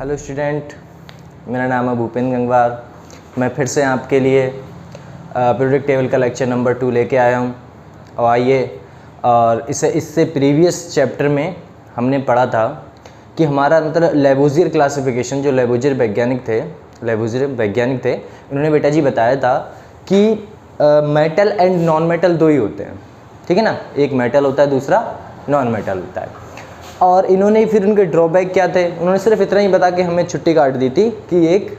Hello student, मेरा नाम है भूपेंद्र गंगवार। मैं फिर से आपके लिए पीरियोडिक टेबल का लेक्चर नंबर 2 लेके आया हूँ। और आइए, और इससे प्रीवियस चैप्टर में हमने पढ़ा था कि हमारा मतलब लेबोज़ियर क्लासिफिकेशन, जो लेबोज़ियर वैज्ञानिक थे, उन्होंने बेटा जी बताया था कि मेटल एंड नॉन मेटल दो ही होते हैं, ठीक है ना। एक मेटल होता है, दूसरा नॉन मेटल होता है। और इन्होंने फिर उनके ड्रॉबैक क्या थे, उन्होंने सिर्फ इतना ही बता के हमें छुट्टी काट दी थी कि एक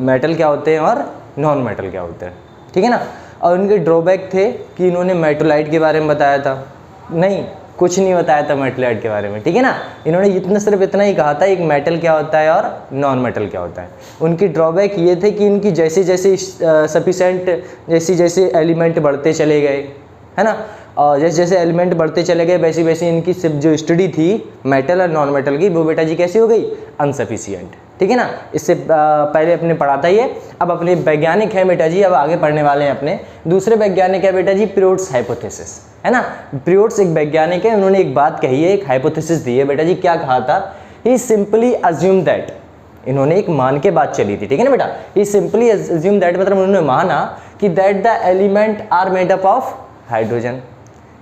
मेटल क्या होते हैं और नॉन मेटल क्या होते हैं, ठीक है ना। और उनके ड्रॉबैक थे कि इन्होंने मेटोलाइट के बारे में बताया था, नहीं कुछ नहीं बताया था मेटोलाइट के बारे में, ठीक है ना। इन्होंने सिर्फ इतना ही कहा था एक मेटल क्या होता है और नॉन मेटल क्या होता है। उनकी ड्रॉबैक ये थे कि इनकी जैसे जैसे सफिशेंट जैसे एलिमेंट बढ़ते चले गए, है ना, और जैसे जैसे एलिमेंट बढ़ते चले गए वैसे वैसे इनकी सिर्फ जो स्टडी थी मेटल और नॉन मेटल की, वो बेटा जी कैसी हो गई, अनसफिशिएंट, ठीक है ना। इससे पहले अपने पढ़ा था ये। अब अपने वैज्ञानिक है बेटा जी, अब आगे पढ़ने वाले हैं अपने दूसरे वैज्ञानिक है बेटा जी, प्रियोट्स हाइपोथेसिस, है ना। प्रियोट्स एक वैज्ञानिक है, उन्होंने एक बात कही है, एक हाइपोथेसिस दी है बेटा जी। क्या कहा था, ही सिंपली अज्यूम दैट, इन्होंने एक मान के बात चली थी, ठीक है ना बेटा। ही सिंपली अज्यूम दैट मतलब उन्होंने माना कि that the element are made up of hydrogen,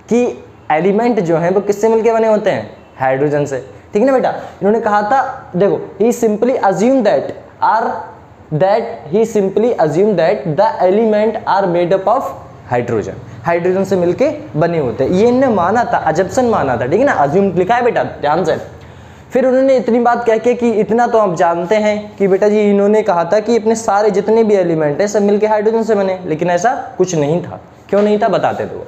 कि एलिमेंट जो हैं वो किससे मिलके बने होते हैं, हाइड्रोजन से, ठीक है ना बेटा। इन्होंने कहा था, देखो, he simply assume that the element are made up of hydrogen, hydrogen से मिलके बने होते हैं। ये इन्होंने माना था, अजम्पशन माना था, ठीक है ना। अज्यूम लिखा है बेटा ध्यान से। फिर उन्होंने इतनी बात कह के कि इतना तो आप जानते हैं कि बेटा जी इन्होंने कहा था कि अपने सारे जितने भी एलिमेंट हैं सब मिलके हाइड्रोजन से बने, लेकिन ऐसा कुछ नहीं था। क्यों नहीं था बताते तो।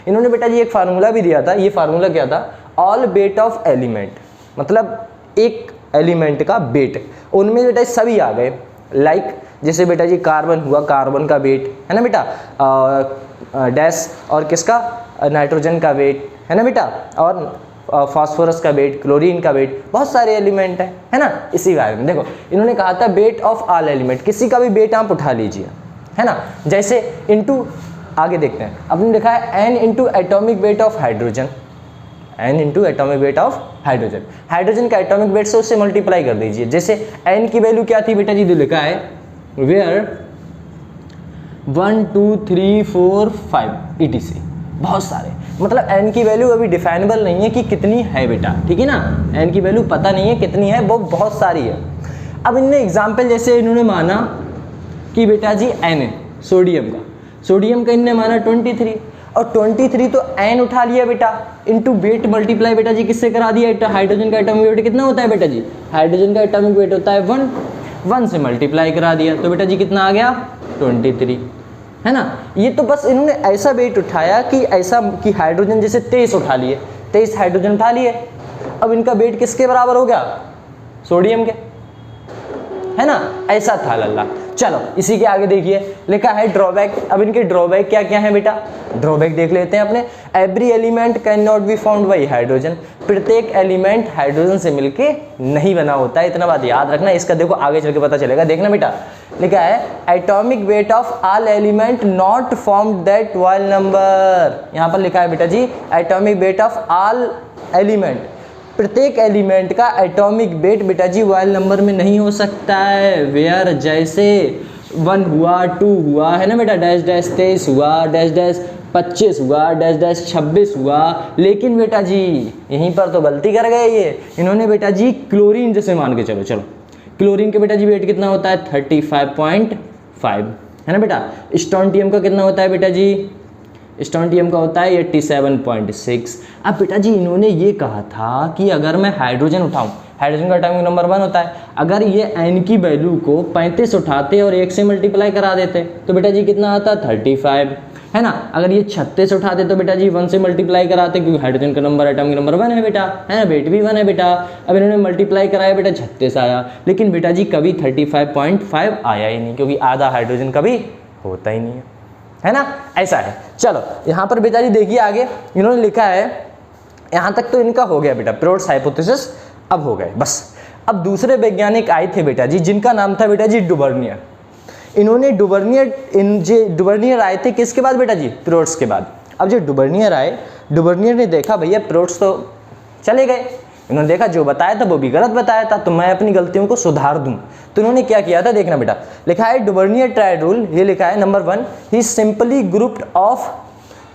इन्होंने बेटा जी एक फार्मूला भी दिया था। ये फार्मूला क्या था, ऑल वेट ऑफ एलिमेंट, मतलब एक एलिमेंट का वेट, उनमें बेटा सभी आ गए। लाइक जैसे बेटा जी कार्बन हुआ, कार्बन का वेट है ना बेटा, डैश, और किसका, नाइट्रोजन का वेट है ना बेटा, और फास्फोरस का वेट, क्लोरीन का वेट, बहुत सारे एलिमेंट है ना। इसी बारे में देखो, इन्होंने कहा था वेट ऑफ ऑल एलिमेंट, किसी का भी वेट आप उठा लीजिए, है ना। जैसे इनटू, आगे देखते हैं, आपने लिखा है n into atomic weight of hydrogen, n into atomic weight of hydrogen, hydrogen का एटॉमिक वेट से उससे मल्टीप्लाई कर दीजिए। जैसे n की वैल्यू क्या थी बेटा जी, जो लिखा है वेयर 1 2 3 4 5 etc, बहुत सारे, मतलब n की वैल्यू अभी डिफाइनेबल नहीं है कि कितनी है बेटा, ठीक है ना। n की वैल्यू पता नहीं है कितनी है, वो बहुत सारी है। अब इनने एग्जाम्पल जैसे इन्होंने माना कि बेटा जी n है सोडियम का इनने माना 23, और 23 तो n उठा लिया बेटा, इनटू वेट मल्टीप्लाई बेटा जी किससे करा दिया, हाइड्रोजन का एटॉमिक वेट कितना होता है बेटा जी, हाइड्रोजन का एटॉमिक वेट होता है 1 से मल्टीप्लाई करा दिया, तो बेटा जी कितना आ गया 23, है ना। ये तो बस इन्होंने ऐसा वेट उठाया कि ऐसा कि हाइड्रोजन जैसे 23 उठा लिए, 23 हाइड्रोजन उठा लिए। अब इनका वेट किसके बराबर हो गया, सोडियम के, है ना। ऐसा था लल्ला। चलो इसी के आगे देखिए, लिखा है ड्रॉबैक। अब इनके ड्रॉबैक क्या क्या है बेटा, ड्रॉबैक देख लेते हैं अपने। Every element can not be found by hydrogen, प्रत्येक एलिमेंट हाइड्रोजन से मिलके नहीं बना होता है, इतना बात याद रखना। इसका देखो आगे चल के पता चलेगा, देखना बेटा। लिखा है atomic weight of all element not formed that while number, यहाँ पर लिखा है बेटा जी atomic weight of all element, प्रत्येक एलिमेंट का एटॉमिक वेट बेटा जी वाइल नंबर में नहीं हो सकता है। वेयर जैसे 1 हुआ, 2 हुआ, है ना बेटा, डैश डैश 23 हुआ, डैश डैश 25 हुआ, डैश डैश 26 हुआ। लेकिन बेटा जी यहीं पर तो गलती कर गए ये, इन्होंने बेटा जी क्लोरीन जैसे मान के चलो क्लोरीन के बेटा जी वेट कितना होता है 35.5, है ना बेटा। स्ट्रोंटियम का कितना होता है बेटा जी, स्ट्रोंटियम का होता है 87.6। अब बेटा जी इन्होंने ये कहा था कि अगर मैं हाइड्रोजन उठाऊं, हाइड्रोजन का एटॉमिक नंबर 1 होता है, अगर ये n की वैल्यू को 35 उठाते और 1 से मल्टीप्लाई करा देते तो बेटा जी कितना आता 35, है ना। अगर ये 36 उठाते तो बेटा जी 1 से मल्टीप्लाई कराते, क्योंकि हाइड्रोजन का नंबर एटॉमिक नंबर 1 है बेटा, है ना, वेट भी 1 है बेटा। अब इन्होंने मल्टीप्लाई कराया बेटा 36 आया, लेकिन बेटा जी कभी 35.5 आया ही नहीं, क्योंकि आधा हाइड्रोजन कभी होता ही नहीं है ना। ऐसा है। चलो यहाँ पर बेटा जी देखिए आगे इन्होंने लिखा है, यहाँ तक तो इनका हो गया बेटा प्रियोट्स हाइपोथेसिस, अब हो गए बस। अब दूसरे वैज्ञानिक आए थे बेटा जी, जिनका नाम था बेटा जी डुवर्नियर। इन्होंने डुवर्नियर आए थे किसके बाद बेटा जी, प्रियोट्स के बाद। अब जो डुवर्नियर आए, डुवर्नियर ने देखा भैया प्रियोट्स तो चले गए, इन्होंने देखा जो बताया था वो भी गलत बताया था, तो मैं अपनी गलतियों को सुधार दूं। तो इन्होंने क्या किया था, देखना बेटा, लिखा है डुवर्नियर ट्रायड रूल, ये लिखा है number 1, he simply grouped of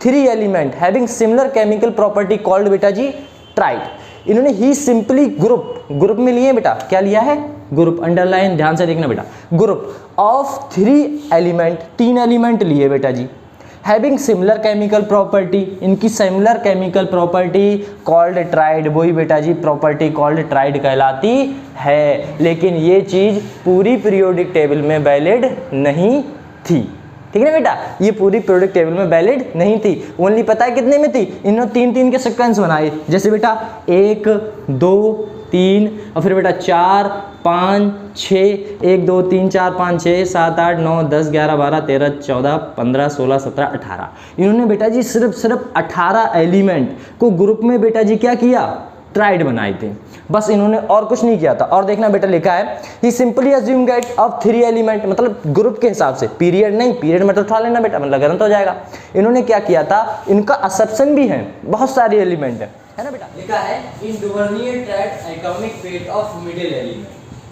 3 element having similar chemical property called बेटा जी ट्राइड। इन्होंने ही सिंपली ग्रुप में लिए बेटा, क्या लिया है, ग्रुप, अंडरलाइन ध्यान से देखना बेटा, ग्रुप ऑफ 3 एलिमेंट, 3 एलिमेंट लिए बेटा जी, हैविंग सिमिलर केमिकल प्रॉपर्टी, इनकी similar chemical property called tried, वही बेटा जी प्रॉपर्टी कॉल्ड ट्राइड कहलाती है। लेकिन ये चीज़ पूरी पीरियोडिक टेबल में वैलिड नहीं थी, ठीक है ना बेटा, ये पूरी पीरियोडिक टेबल में वैलिड नहीं थी। ओनली पता है कितने में थी, इन्होंने 3-3 के सीक्वेंस बनाए, जैसे बेटा 1 2 3 और फिर बेटा 4 5 6, 1 2 3 4 5 6 7 8 9 10 11 12 13 14 15 16 17 18। इन्होंने बेटा जी सिर्फ 18 एलिमेंट को ग्रुप में बेटा जी क्या किया, ट्राइड बनाए थे, बस इन्होंने और कुछ नहीं किया था। और देखना बेटा लिखा है he simply assume get of 3 element, मतलब ग्रुप के हिसाब से, पीरियड नहीं, पीरियड में तो उठा लेना बेटा, मतलब गलत हो जाएगा। इन्होंने क्या किया था, इनका असम्पशन भी है, बहुत सारे एलिमेंट है ना बेटा, लिखा है in Dobereiner triad atomic weight of middle element,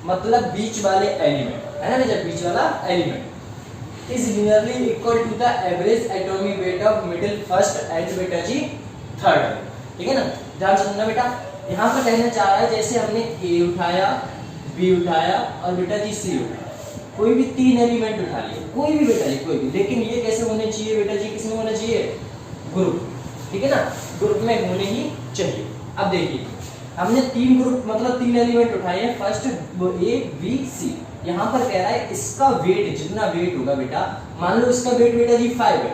मतलब बीच वाले एलिमेंट, है ना बेटा, बीच वाला element is nearly equal to the average atomic weight of middle first and बेटा जी थर्ड, ठीक है ना। ध्यान से सुनना बेटा, यहाँ पर कहना चाह रहा है जैसे हमने ए उठाया, बी उठाया और बेटा जी सी उठाया, कोई भी 3 एलिमेंट उठा लिए, कोई भी बेटा जी कोई भी, लेकिन ये कैसे होने चाहिए बेटा जी, किसमें होना चाहिए, ग्रुप, ठीक है ना, ग्रुप में होने ही चाहिए। अब देखिए हमने 3 ग्रुप मतलब 3 एलिमेंट उठाए हैं, फर्स्ट ए बी सी, यहाँ पर कह रहा है इसका वेट, जितना वेट होगा बेटा, मान लो इसका वेट बेटा जी 5 है,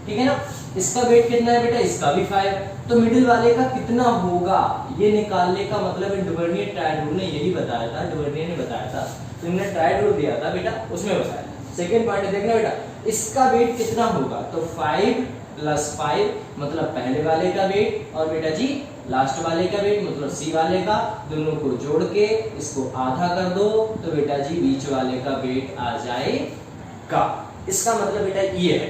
ठीक है ना, इसका वेट कितना है बेटा, इसका भी 5 है, तो मिडिल वाले का कितना होगा ये निकालने का मतलब डुवर्नियर ट्रायड रूल ने यही बताया था, डुवर्नियर ने बताया था, तो इन्होंने ट्रायड रूल दिया था बेटा, उसमें बताया। सेकंड पॉइंट देखना बेटा, इसका वेट कितना होगा, तो 5 + 5 मतलब पहले वाले का वेट और बेटा जी लास्ट वाले का वेट मतलब सी वाले का, दोनों को जोड़ के इसको आधा कर दो तो बेटा जी बीच वाले का वेट आ जाएगा। इसका मतलब बेटा ये है,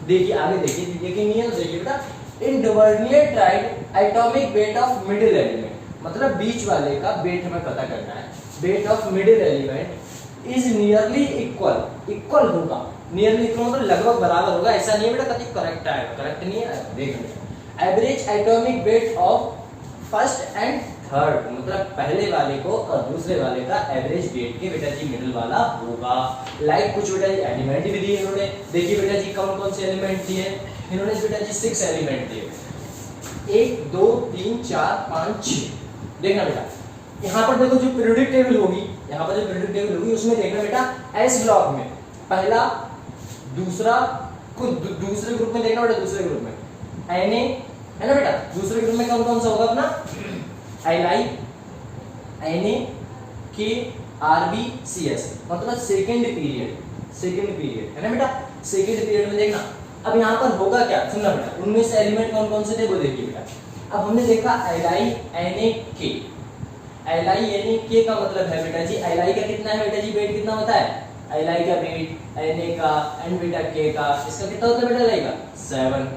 देखिए आगे देखिए, देखिए बेटा, in Dobereiner triad atomic weight of middle element, मतलब बीच वाले का वेट हमें पता करना है, weight of middle element is nearly equal होगा, नियरली इक्वल मतलब लगभग बराबर होगा, ऐसा नहीं है बेटा कभी करेक्ट आएगा, करेक्ट नहीं है, देखिए average atomic weight of first and third, मतलब पहले वाले को और दूसरे वाले का एवरेज वेट के बेटा जी मिडिल वाला होगा। लाइक कुछ बेटा जी एलिमेंट भी दिए इन्होंने, देखिए बेटा जी कौन कौन से एलिमेंट दिए इन्होंने, बेटा जी 6 एलिमेंट दिए, 1 2 3 4 5 6। देखना बेटा यहाँ पर देखो जो पीरियोडिक टेबल होगी, यहाँ पर जो पीरियोडिक टेबल होगी उसमें देखना बेटा एस ब्लॉक में पहला दूसरा दूसरे ग्रुप में देखना बेटा, दूसरे ग्रुप में Na है ना बेटा, दूसरे ग्रुप में कौन कौन सा होगा अपना, Li Na K Rb Cs, मतलब सेकंड पीरियड है ना बेटा, सेकंड पीरियड में देखना। अब यहाँ पर होगा क्या, सुनना बेटा, उनमें से एलिमेंट कौन कौन से थे वो देखिए बेटा। अब हमने देखा Li Na K, Li Na K का मतलब है बेटा जी, Li का कितना है बेटा जी, वेट कितना होता है, Li का वेट, Na का एंड बेटा K का, इसका कितना होता है बेटा, Li का 7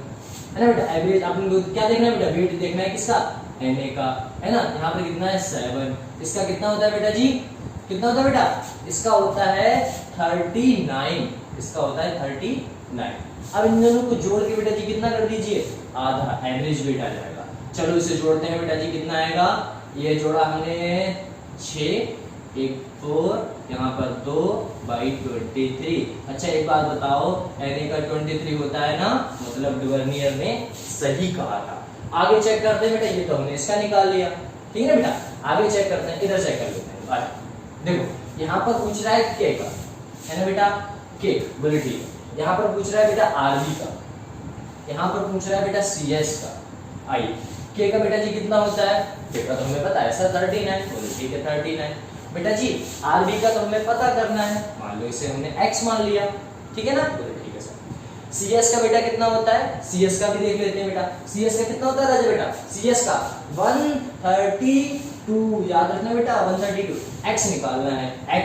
है ना बेटा। एवरेज आपने क्या देखना है बेटा, वेट देखना है किसका, Na का, है ना, यहाँ पर कितना है 7, इसका कितना होता है बेटा जी, कितना होता है बेटा, इसका होता है 39, इसका होता है 39। अब इन दोनों को जोड़ के बेटा जी कितना कर दीजिए, आधा, एवरेज वेट आ जाएगा। चलो इसे जोड़ते हैं बेटा जी, कितना आएगा, ये जोड़ा हमने 6 1 4 यहाँ पर 2 बाई 23। अच्छा एक बात बताओ, Na का 23 होता है ना, मतलब डुवर्नियर ने सही कहा था। आगे चेक करते हैं बेटा, ये तो हमने इसका निकाल लिया, ठीक है ना बेटा, आगे चेक करते हैं, इधर चेक कर लेते हैं। देखो यहाँ पर पूछ रहा है K का, है ना बेटा, K बोले ठीक है, यहाँ पर पूछ रहा है बेटा Rb का, यहाँ पर पूछ रहा है बेटा Cs का, I K का बेटा जी कितना होता है, K का तो हमें पता है सर 39, बोले ठीक है 39। बेटा जी Rb का तो हमें पता करना है, मान लो इसे हमने x मान लिया, ठीक है ना, बोले ठीक है सर। Cs का बेटा कितना होता है, Cs का भी देख लेते हैं बेटा, Cs का कितना होता है राजा बेटा, Cs का 132, याद रखना बेटा 132, x निकालना है, x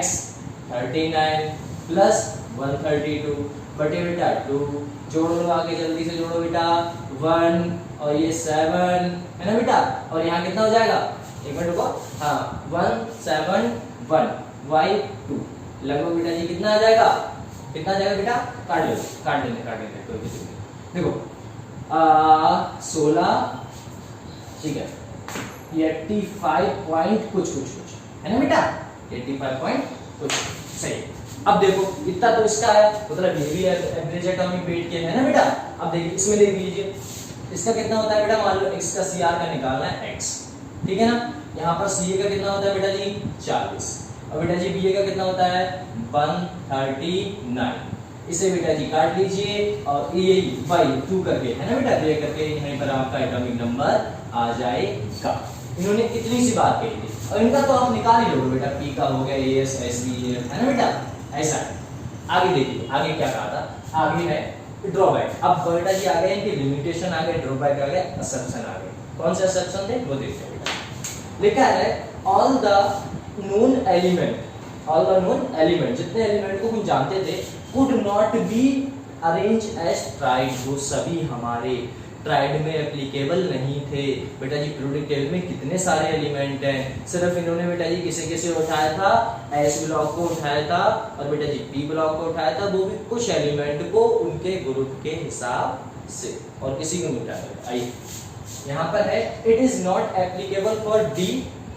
39 प्लस 132 बटे बेटा 2, जोड़ लो आगे जल्दी से जोड़ो बेटा, 1 और ये 7 है ना बेटा, और यहाँ कितना हो जाएगा एक मिनट रुको, हाँ 171 y2 लगभग बेटा जी कितना आ जाएगा, कितना आ जाएगा बेटा, काट लेते कोई भी देखो 16 ठीक है 85 पॉइंट कुछ है ना बेटा, 85 पॉइंट कुछ सही। अब देखो इतना तो इसका है, मतलब ये भी एवरेज एटॉमिक वेट के है ना बेटा। अब देखिए इसमें देख लीजिए इसका कितना होता है बेटा, मान लो x का CR का निकालना है x, ठीक है ना। यहाँ पर CA का कितना होता है बेटा जी 40, और बेटा जी BA का कितना होता है 139। इसे बेटा जी काट लीजिए और ये बाई 2 करके है ना बेटा, ये करके यहीं पर आपका एटॉमिक नंबर आ जाएगा। इन्होंने इतनी सी बात कही थी, और इनका तो आप निकाल ही लोगे बेटा, P का हो गया AS SB है ना बेटा, ऐसा है। आगे देखिए आगे क्या कहा था, आगे है ड्रॉबैक। अब बेटा जी आ गए इनकी लिमिटेशन आ गए, ड्रॉबैक आ गया, असम्पशन आ गए। कौन से असम्पशन थे वो देखते हैं बेटा। लिखा है ऑल द नोन एलिमेंट, जितने एलिमेंट को हम जानते थे could not be arranged as triad, वो सभी हमारे ट्राइड में एप्लीकेबल नहीं थे। बेटा जी पीरियोडिक टेबल में कितने सारे एलिमेंट हैं, सिर्फ इन्होंने बेटा जी किसे उठाया था, एस ब्लॉक को उठाया था, और बेटा जी पी ब्लॉक को उठाया था, वो भी कुछ एलिमेंट को उनके ग्रुप के हिसाब से, और किसी को नहीं उठाया। आइए यहाँ पर है it is not applicable for D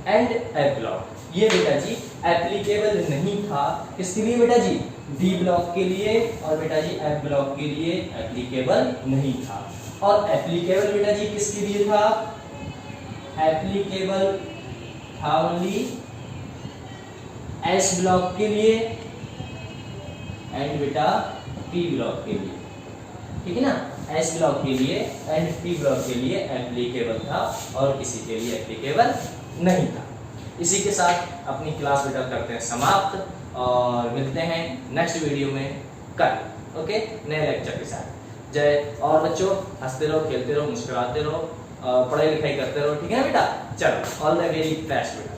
and F block, ये बेटा जी एप्लीकेबल नहीं था किसके लिए बेटा जी, डी ब्लॉक के लिए, और बेटा जी एफ ब्लॉक के लिए एप्लीकेबल नहीं था। और एप्लीकेबल बेटा जी किसके लिए था, एप्लीकेबल था ओनली एस ब्लॉक के लिए एंड बेटा पी ब्लॉक के लिए, ठीक है ना। एस ब्लॉक के लिए एंड पी ब्लॉक के लिए एप्लीकेबल था, और किसी के लिए एप्लीकेबल नहीं था। इसी के साथ अपनी क्लास बेटा करते हैं समाप्त, और मिलते हैं नेक्स्ट वीडियो में कल, ओके, नए लेक्चर के साथ। जय। और बच्चों हंसते रहो, खेलते रहो, मुस्कुराते रहो, पढ़ाई लिखाई करते रहो, ठीक है ना बेटा। चलो ऑल द वेरी बेस्ट बेटा।